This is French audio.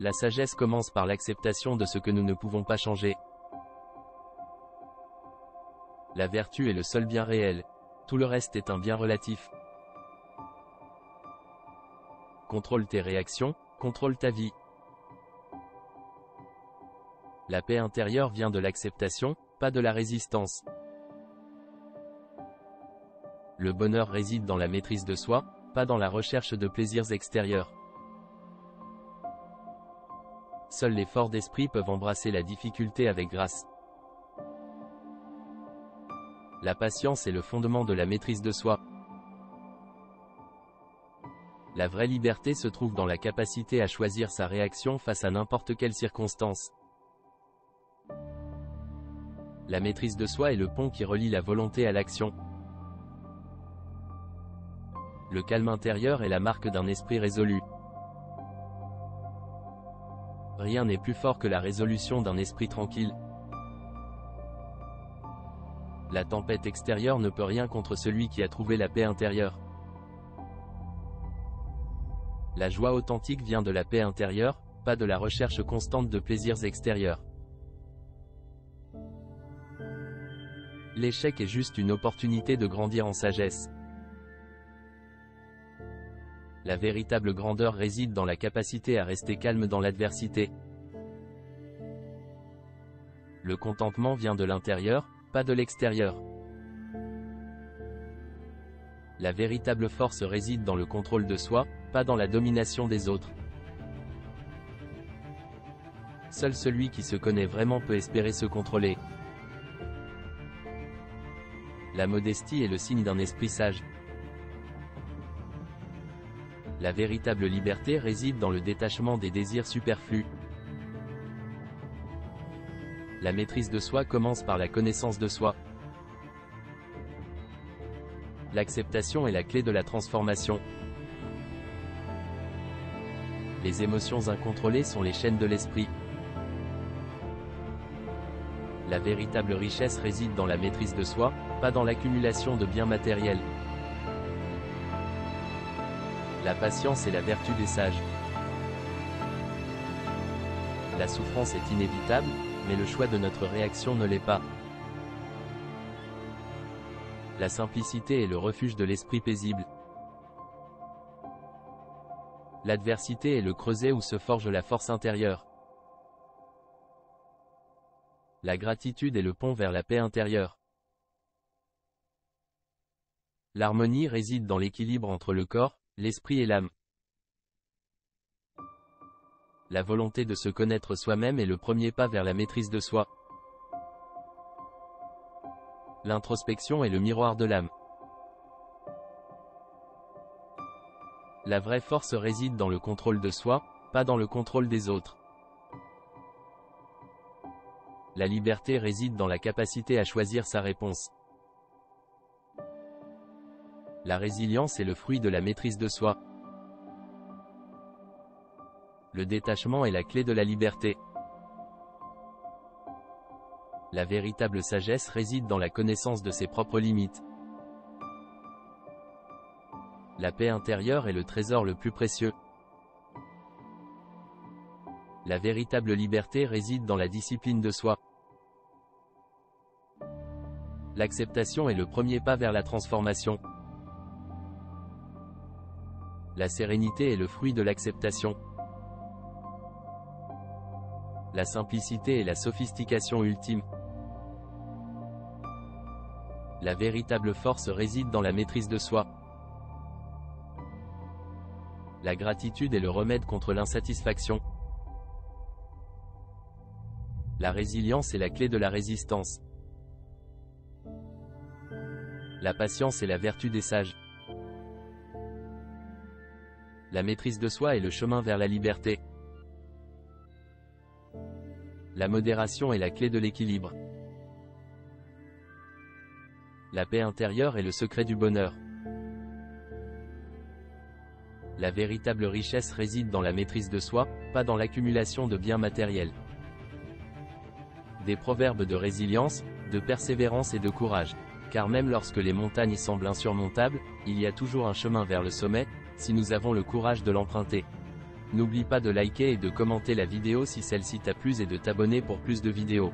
La sagesse commence par l'acceptation de ce que nous ne pouvons pas changer. La vertu est le seul bien réel. Tout le reste est un bien relatif. Contrôle tes réactions, contrôle ta vie. La paix intérieure vient de l'acceptation, pas de la résistance. Le bonheur réside dans la maîtrise de soi, pas dans la recherche de plaisirs extérieurs. Seuls les forts d'esprit peuvent embrasser la difficulté avec grâce. La patience est le fondement de la maîtrise de soi. La vraie liberté se trouve dans la capacité à choisir sa réaction face à n'importe quelle circonstance. La maîtrise de soi est le pont qui relie la volonté à l'action. Le calme intérieur est la marque d'un esprit résolu. Rien n'est plus fort que la résolution d'un esprit tranquille. La tempête extérieure ne peut rien contre celui qui a trouvé la paix intérieure. La joie authentique vient de la paix intérieure, pas de la recherche constante de plaisirs extérieurs. L'échec est juste une opportunité de grandir en sagesse. La véritable grandeur réside dans la capacité à rester calme dans l'adversité. Le contentement vient de l'intérieur, pas de l'extérieur. La véritable force réside dans le contrôle de soi, pas dans la domination des autres. Seul celui qui se connaît vraiment peut espérer se contrôler. La modestie est le signe d'un esprit sage. La véritable liberté réside dans le détachement des désirs superflus. La maîtrise de soi commence par la connaissance de soi. L'acceptation est la clé de la transformation. Les émotions incontrôlées sont les chaînes de l'esprit. La véritable richesse réside dans la maîtrise de soi, pas dans l'accumulation de biens matériels. La patience est la vertu des sages. La souffrance est inévitable, mais le choix de notre réaction ne l'est pas. La simplicité est le refuge de l'esprit paisible. L'adversité est le creuset où se forge la force intérieure. La gratitude est le pont vers la paix intérieure. L'harmonie réside dans l'équilibre entre le corps, l'esprit et l'âme. La volonté de se connaître soi-même est le premier pas vers la maîtrise de soi. L'introspection est le miroir de l'âme. La vraie force réside dans le contrôle de soi, pas dans le contrôle des autres. La liberté réside dans la capacité à choisir sa réponse. La résilience est le fruit de la maîtrise de soi. Le détachement est la clé de la liberté. La véritable sagesse réside dans la connaissance de ses propres limites. La paix intérieure est le trésor le plus précieux. La véritable liberté réside dans la discipline de soi. L'acceptation est le premier pas vers la transformation. La sérénité est le fruit de l'acceptation. La simplicité est la sophistication ultime. La véritable force réside dans la maîtrise de soi. La gratitude est le remède contre l'insatisfaction. La résilience est la clé de la résistance. La patience est la vertu des sages. La maîtrise de soi est le chemin vers la liberté. La modération est la clé de l'équilibre. La paix intérieure est le secret du bonheur. La véritable richesse réside dans la maîtrise de soi, pas dans l'accumulation de biens matériels. Des proverbes de résilience, de persévérance et de courage. Car même lorsque les montagnes semblent insurmontables, il y a toujours un chemin vers le sommet, si nous avons le courage de l'emprunter. N'oublie pas de liker et de commenter la vidéo si celle-ci t'a plu et de t'abonner pour plus de vidéos.